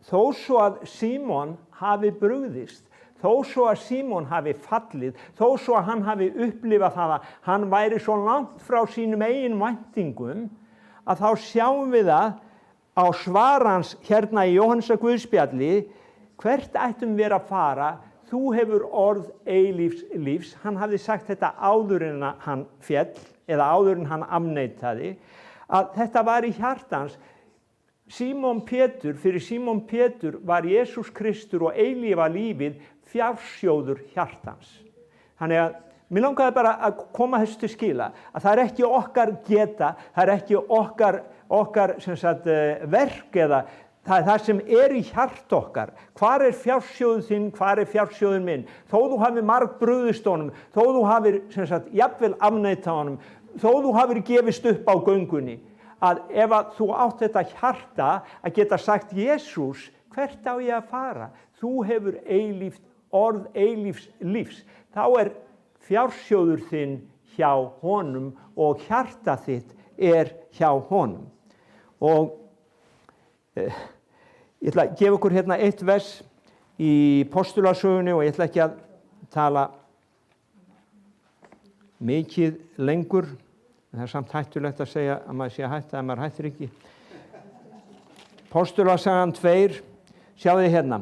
þó svo að Símon hafi brugðist, þó svo að Símon hafi fallið, þó svo að hann hafi upplifað það að hann væri svo langt frá sínum eigin væntingum, að þá sjáum við það á svar hans hérna í Jóhannesar Guðspjalli, hvert ættum við að fara? Þú hefur orð eilífs lífs. Hann hafði sagt þetta áður en hann féll, eða áður en hann afneitaði, að þetta var í hjartans. Fyrir Símon Pétur var Jesús Kristur og eilífa lífið fjársjóður hjartans. Þannig að mér langaði bara að koma þessu til skila, að það ekki okkar geta, það ekki okkar verk eða það sem í hjart okkar. Hvar fjársjóður þinn, hvar fjársjóður minn? Þó þú hafi margbrugðist honum, þó þú hafir jafnvel afneitað honum, þó þú hafir gefist upp á göngunni, að ef að þú átt þetta hjarta að geta sagt Jesús, hvert á ég að fara? Þú hefur orð eilífs lífs. Þá fjársjóður þinn hjá honum og hjarta þitt hjá honum. Og ég ætla að gefa ykkur hérna eitt vers í Postulasögunni og ég ætla ekki að tala mikið lengur. Það samt hættulegt að segja að maður sé að hætta ef maður hættir ekki. Postulasagan 2, sjáðu þið hérna.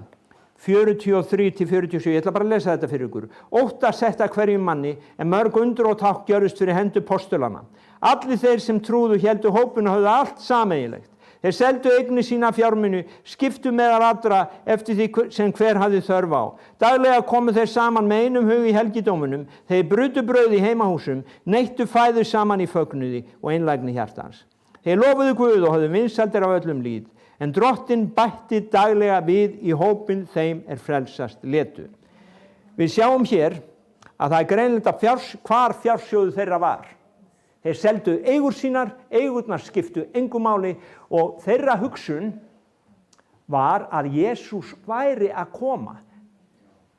43-47, ég ætla bara að lesa þetta fyrir ykkur. Óttast þetta hverjum manni, en mörg undur og tákn gjörðust fyrir hendur postulana. Allir þeir sem trúðu héldu hópinu höfðu allt sameiginlegt. Þeir seldu eignir sína fjármuni, skiptu meðal allra eftir því sem hver hafði þörf á. Daglega komu þeir saman með einum hug í helgidómunum, þeir brutu brauð í heimahúsum, neittu fæðu saman í fögnuði og einlægni hjartans. Þeir lofuðu Guð og höfðu vinsældir af öllum lýð. En Drottinn bætti daglega við í hópinn þeim frelsast létu. Við sjáum hér að það greinilegt að hvar fjársjóður þeirra var. Þeir seldu eigur sínar, eigurnar skiptu engu máli og þeirra hugsun var að Jesús væri að koma.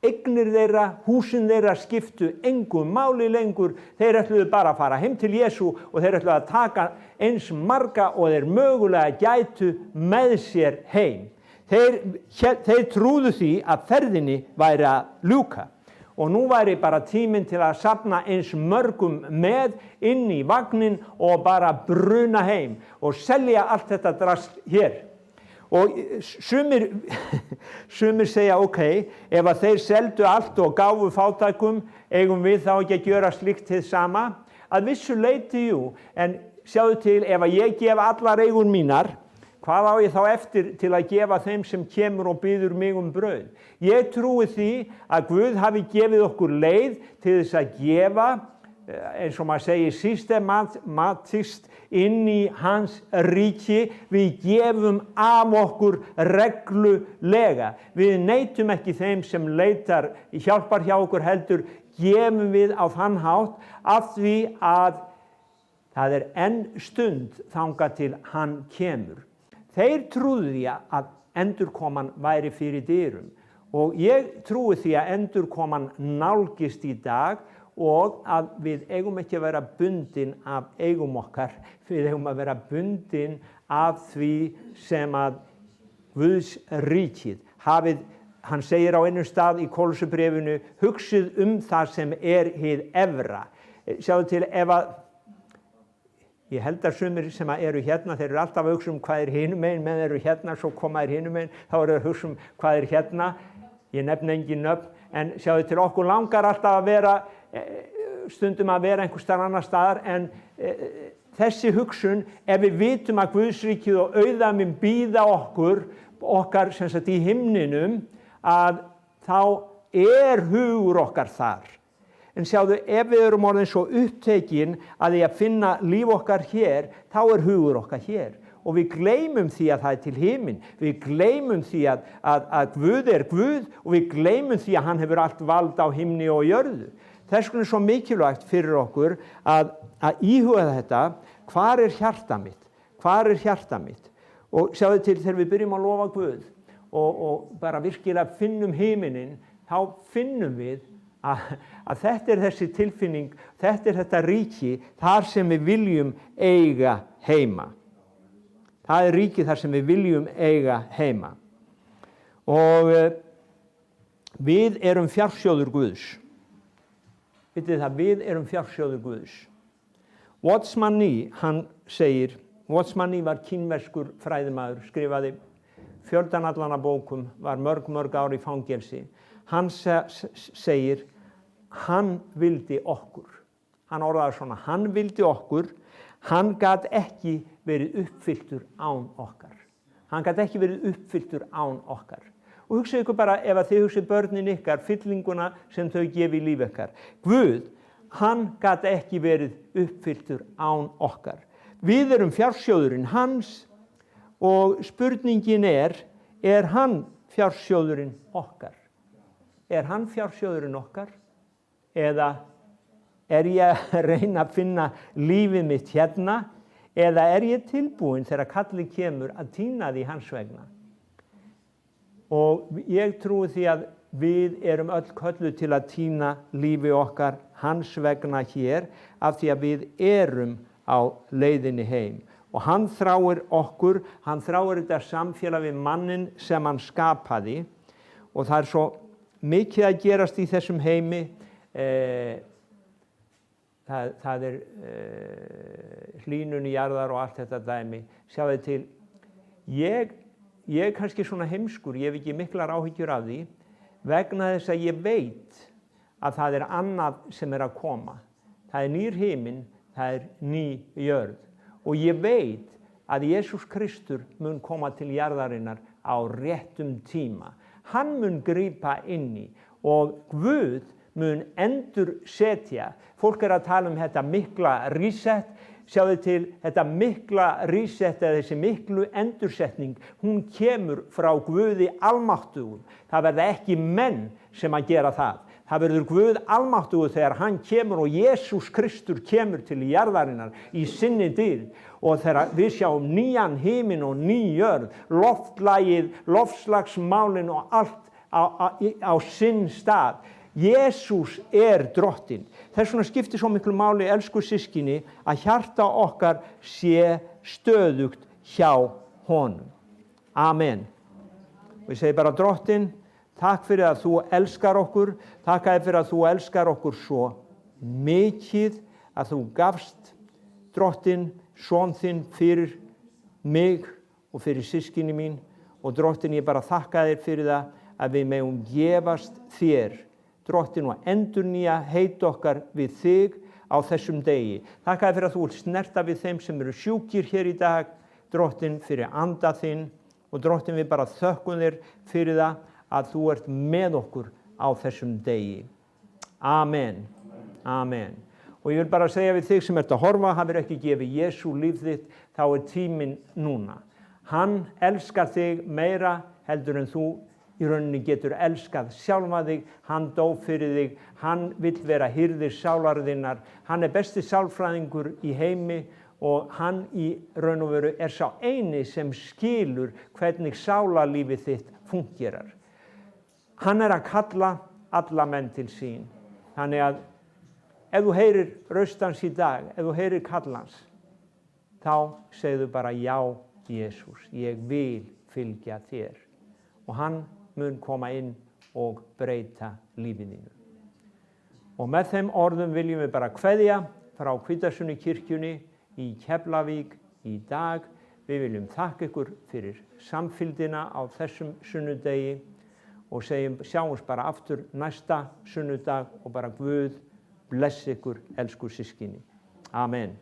Eignir þeirra, húsin þeirra skiptu engu máli lengur. Þeir ætluðu bara að fara heim til Jesú og þeir ætluðu að taka eins marga og þeir mögulega gætu með sér heim. Þeir trúðu því að ferðinni væri að ljúka. Og nú væri bara tíminn til að safna eins mörgum með inn í vagnin og bara bruna heim og selja allt þetta drasl hér. Og sumir segja, ef að þeir seldu allt og gáfu fátækum, eigum við þá ekki að gjöra slíkt hið sama? Að vissu leyti jú, en sjáðu til, ef að ég gef allar eigur mínar Hvað á ég þá eftir til að gefa þeim sem kemur og biður mig brauð? Ég trúi því að Guð hafi gefið okkur leið til þess að gefa, eins og maður segir, systematist inn í hans ríki. Við gefum af okkur reglulega. Við neitum ekki þeim sem leitar hjálpar hjá okkur, heldur gefum við á þann hátt af því að það enn stund þangað til hann kemur. Þeir trúðu því að endurkoman væri fyrir dyrum og ég trúi því að endurkoman nálgist í dag og að við eigum ekki að vera bundin af eigum okkar, við eigum að vera bundin af því sem að Guðs ríkið hafið, hann segir á einum stað í Kolossabréfinu, hugsið það sem hið efra. Sjáðu til ef að ég held að sumir sem eru hérna, þeir eru alltaf að hugsa hvað hinum megin, meðan þeir eru hérna, svo koma þeir hinum megin, þá eru þeir að hugsa hvað hérna. Ég nefni engin nöfn, en sjáðu til okkur langar alltaf að vera, stundum að vera einhvers staðar annar staðar, en þessi hugsun, ef við vitum að Guðsríkið og auðæmin bíða okkar sem sagt í himninum, að þá hugur okkar þar. En sjáðu, ef við erum orðin svo upptekin að því að finna líf okkar hér, þá hugur okkar hér. Og við gleymum því að það til himin. Við gleymum því að Guð Guð og við gleymum því að hann hefur allt vald á himni og jörðu. Þess vegna svo mikilvægt fyrir okkur að íhuga þetta, hvar hjarta mitt? Hvar hjarta mitt? Og sjáðu til þegar við byrjum að lofa Guð og bara virkilega finnum himinin, þá finnum við að þetta þessi tilfinning, þetta þetta ríki þar sem við viljum eiga heima. Það ríki þar sem við viljum eiga heima. Og við erum fjársjóður Guðs. Vitið það, við erum fjársjóður Guðs. Watchman Nee, hann segir, Watchman Nee var kínverskur fræðimaður, skrifaði fjöldan allana bókum, var mörg ár í fangelsi. Hann segir, hann vildi okkur. Hann orðaði svona, hann vildi okkur, hann gat ekki verið uppfylltur án okkar. Hann gat ekki verið uppfylltur án okkar. Og hugsið ykkur bara, ef að þið hugsið börnin ykkar, fyllinguna sem þau gefi í líf ykkar. Guð, hann gat ekki verið uppfylltur án okkar. Við erum fjársjóðurinn hans og spurningin hann fjársjóðurinn okkar? Hann fjársjóðurinn okkar? Eða ég að reyna að finna lífið mitt hérna? Eða ég tilbúin þegar kallið kemur að týna því hans vegna? Og ég trúi því að við erum öll kölluð til að týna lífi okkar hans vegna hér af því að við erum á leiðinni heim. Og hann þráir okkur, hann þráir þetta samfélag við mannin sem hann skapaði og það svo mikið að gerast í þessum heimi. Það hlýnun í jarðar og allt þetta dæmi. Sjáðu til, ég kannski svona heimskur, ég hef ekki miklar áhyggjur af því vegna þess að ég veit að það annað sem að koma. Það nýr himinn, það ný jörð og ég veit að Jesús Kristur mun koma til jarðarinnar á réttum tíma. Hann mun grípa inn í og Guð mun endursetja. Fólk að tala þetta mikla reset, sjáðu til þetta mikla reset eða þessi miklu endursetning, hún kemur frá Guði almáttugum. Það verða ekki menn sem að gera það. Það verður Guð almáttugur þegar hann kemur og Jesús Kristur kemur til jarðarinnar í sinni dýrð. Og þegar við sjáum nýjan himinn og ný jörð, loftlagið, loftslagsmálin og allt á sinn stað. Jesús drottinn. Þess vegna skiptir svo miklu máli, elsku systkini, að hjarta okkar sé stöðugt hjá honum. Amen. Og ég segi bara, drottinn, takk fyrir að þú elskar okkur, takk fyrir að þú elskar okkur svo mikið að þú gafst, drottinn, son þinn fyrir mig og fyrir systkini mín og drottinn, ég bara þakka þér fyrir það að við megum gefast þér, drottinn, og endurnýja heit okkar við þig á þessum degi. Þakka þér fyrir að þú vilt snerta við þeim sem eru sjúkir hér í dag, Drottin, fyrir anda þinn og Drottin, við bara þökkum þér fyrir það að þú ert með okkur á þessum degi. Amen. Amen. Og ég vil bara segja við þig sem ert að horfa, hafir ekki gefið Jesú líf þitt, þá er tíminn núna. Hann elskar þig meira heldur en þú í rauninni getur elskað sjálfa þig, hann dó fyrir þig, hann vill vera hirðir sálar þinnar, hann er besti sálfræðingur í heimi og hann í raun og veru er sá eini sem skilur hvernig sálarlífið þitt fungerar. Hann er að kalla alla menn til sín. Þannig að ef þú heyrir raustans í dag, ef þú heyrir kallans, þá segðu bara já, Jesús, ég vil fylgja þér. Og hann mun koma inn og breyta lífið þínu. Og með þeim orðum viljum við bara kveðja frá Hvítasunnu kirkjunni í Keflavík í dag. Við viljum þakka ykkur fyrir samfylgdina á þessum sunnudegi og sjáumst bara aftur næsta sunnudag og bara Guð blessi ykkur, elsku systkini. Amen.